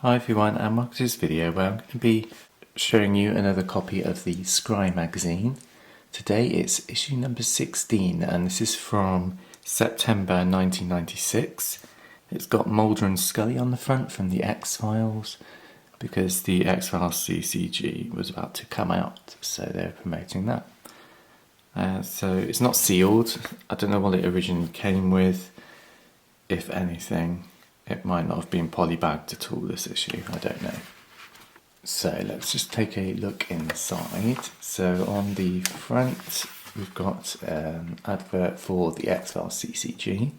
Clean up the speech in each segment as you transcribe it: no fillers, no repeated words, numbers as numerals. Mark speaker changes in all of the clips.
Speaker 1: Hi everyone, and welcome to this video where I'm going to be showing you another copy of the SCRYE magazine. Today it's issue number 16 and this is from September 1996. It's got Mulder and Scully on the front from the X-Files because the X-Files CCG was about to come out, so they're promoting that. So it's not sealed. I don't know what it originally came with, if anything. It might not have been polybagged at all, this issue, I don't know. So let's just take a look inside. So on the front we've got an advert for the X-Files CCG,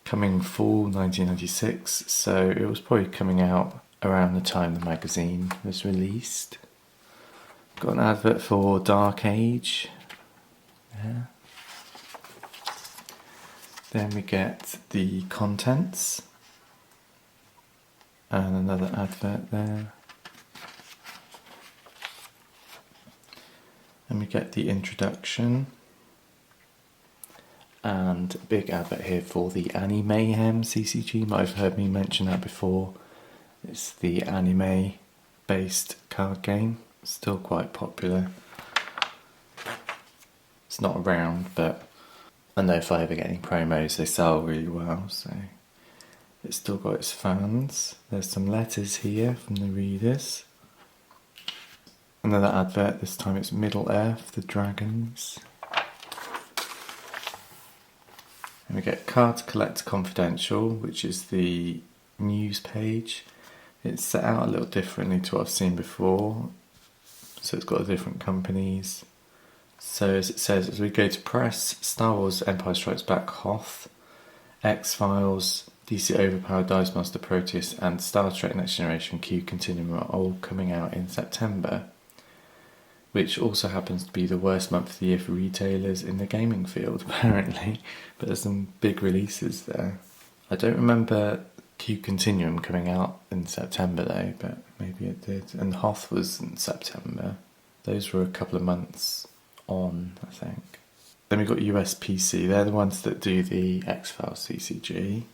Speaker 1: coming fall 1996, so it was probably coming out around the time the magazine was released. Got an advert for Dark Age. Yeah. Then we get the contents. And another advert there. And we get the introduction. And a big advert here for the Ani-Mayhem CCG. You might have heard me mention that before. It's the anime based card game. Still quite popular. It's not around, but I know if I ever get any promos they sell really well, so it's still got its fans. There's some letters here from the readers. Another advert, this time it's Middle Earth, the Dragons. And we get Card Collect Confidential, which is the news page. It's set out a little differently to what I've seen before. So it's got different companies. So as it says, as we go to press, Star Wars Empire Strikes Back Hoth, X-Files, DC Overpowered Dice Master Proteus and Star Trek Next Generation Q Continuum are all coming out in September, which also happens to be the worst month of the year for retailers in the gaming field apparently, but there's some big releases there. I don't remember Q Continuum coming out in September though, but maybe it did, and Hoth was in September. Those were a couple of months on, I think. Then we've got USPC, they're the ones that do the X-Files CCG.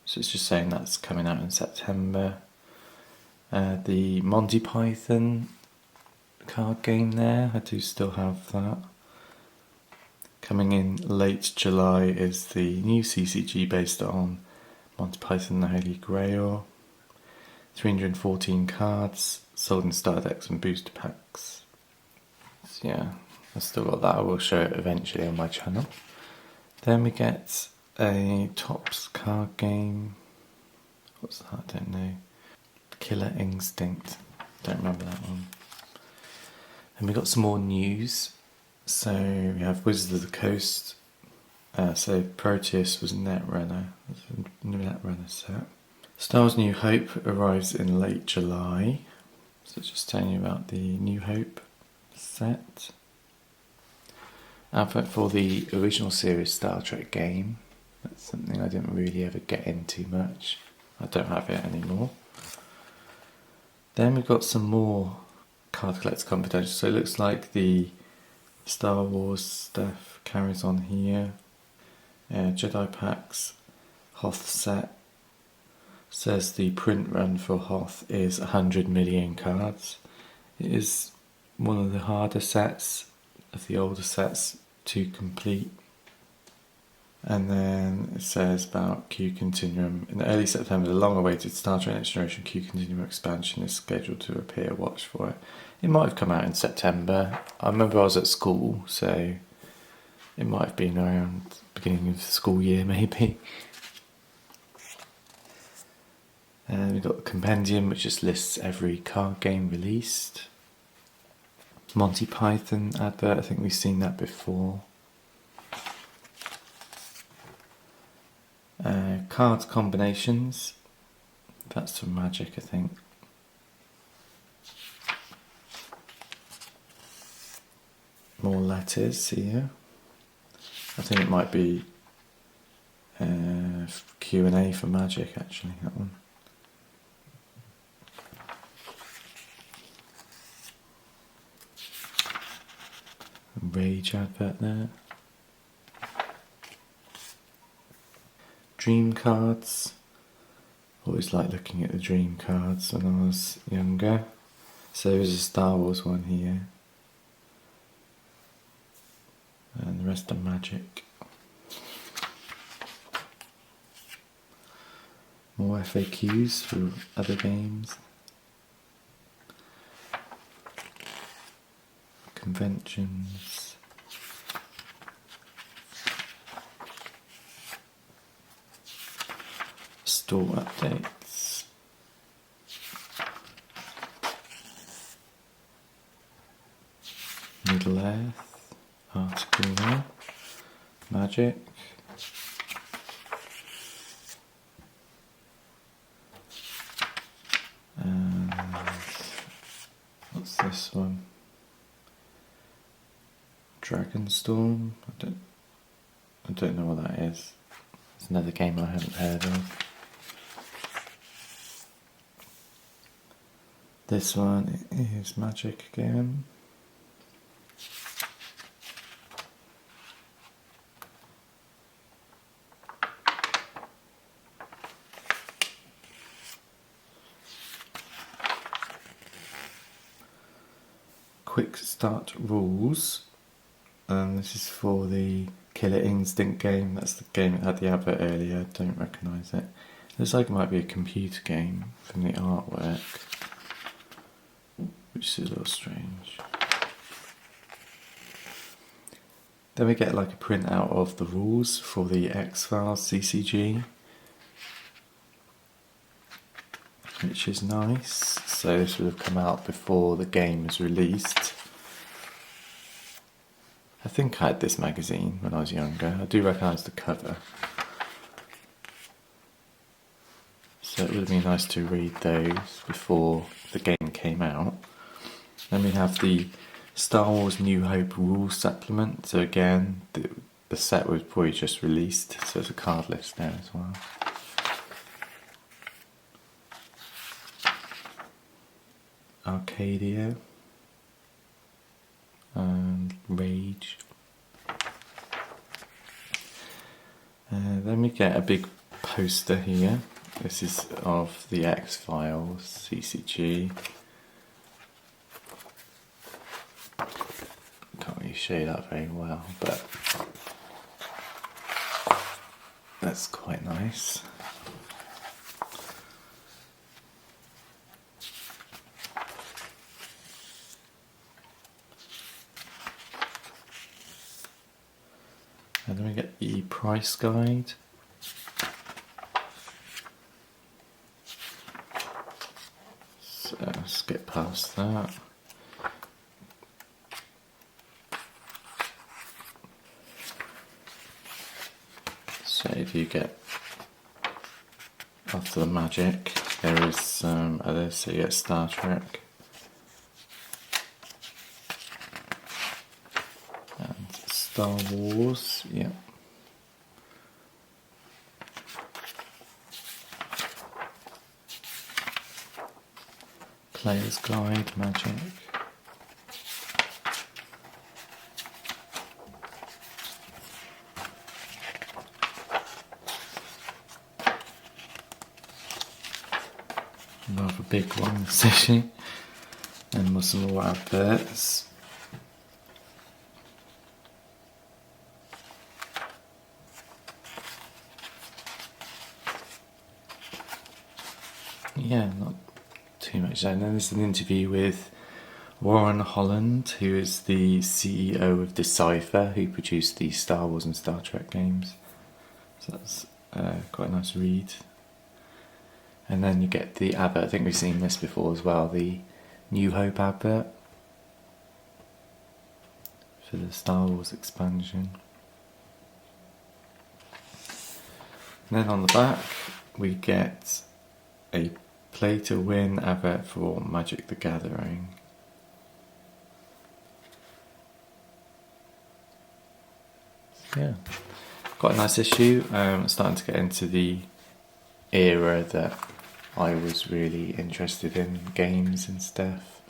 Speaker 1: So it's just saying that's coming out in September. The Monty Python card game there, I do still have that. Coming in late July is the new CCG based on Monty Python and the Holy Grail. 314 cards, sold in starter decks and booster packs. So yeah, I've still got that, I will show it eventually on my channel. Then we get a Topps card game. What's that? I don't know. Killer Instinct. Don't remember that one. And we got some more news. So we have Wizards of the Coast. So Proteus was Netrunner. That's a Netrunner set. Star Wars New Hope arrives in late July. So it's just telling you about the New Hope set. Advert for the original series Star Trek game. That's something I didn't really ever get into much. I don't have it anymore. Then we've got some more Card Collector Confidential. So it looks like the Star Wars stuff carries on here. Jedi packs, Hoth set. Says the print run for Hoth is 100 million cards. It is one of the harder sets of the older sets to complete. And then it says about Q Continuum. In early September, the long-awaited Star Trek Next Generation Q Continuum expansion is scheduled to appear. Watch for it. It might have come out in September. I remember I was at school, so it might have been around the beginning of the school year, maybe. And we've got the Compendium, which just lists every card game released. Monty Python advert, I think we've seen that before. Card combinations, that's from Magic, I think. More letters here. I think it might be Q&A for Magic, actually, that one. Rage advert there. Dream cards, Always liked looking at the dream cards when I was younger. So there's a Star Wars one here. And the rest are Magic. More FAQs for other games. Conventions. Store updates. Middle Earth. Article there. Magic. And what's this one? Dragonstorm. I don't know what that is. It's another game I haven't heard of. This one is Magic again. Quick start rules, and this is for the Killer Instinct game. That's the game that had the advert earlier. I don't recognise it. Looks like it might be a computer game from the artwork, which is a little strange. Then we get like a printout of the rules for the X-Files CCG, which is nice. So this would have come out before the game was released. I think I had this magazine when I was younger. I do recognise the cover. So it would have been nice to read those before the game came out. Then we have the Star Wars New Hope rules supplement. So again, the set was probably just released, so there's a card list there as well. Arcadia and Rage. Then we get a big poster here. This is of the X-Files CCG. Can't really show that very well, but that's quite nice. And then we get the price guide. So let's skip past that. So if you get after the Magic, there is some others. So you get Star Trek. Star Wars, yeah. Player's Guide, Magic. Another big one, session. And some more adverts. Yeah, not too much there. And then there's an interview with Warren Holland, who is the CEO of Decipher, who produced the Star Wars and Star Trek games. So that's quite a nice read. And then you get the advert. I think we've seen this before as well, the New Hope advert for the Star Wars expansion. And then on the back we get a play to win advert for Magic the Gathering. Yeah, quite a nice issue. Starting to get into the era that I was really interested in games and stuff,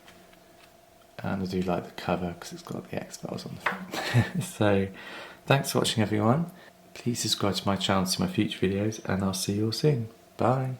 Speaker 1: and I do like the cover because it's got the X-Files on the front. So thanks for watching everyone. Please subscribe to my channel to see my future videos, and I'll see you all soon. Bye.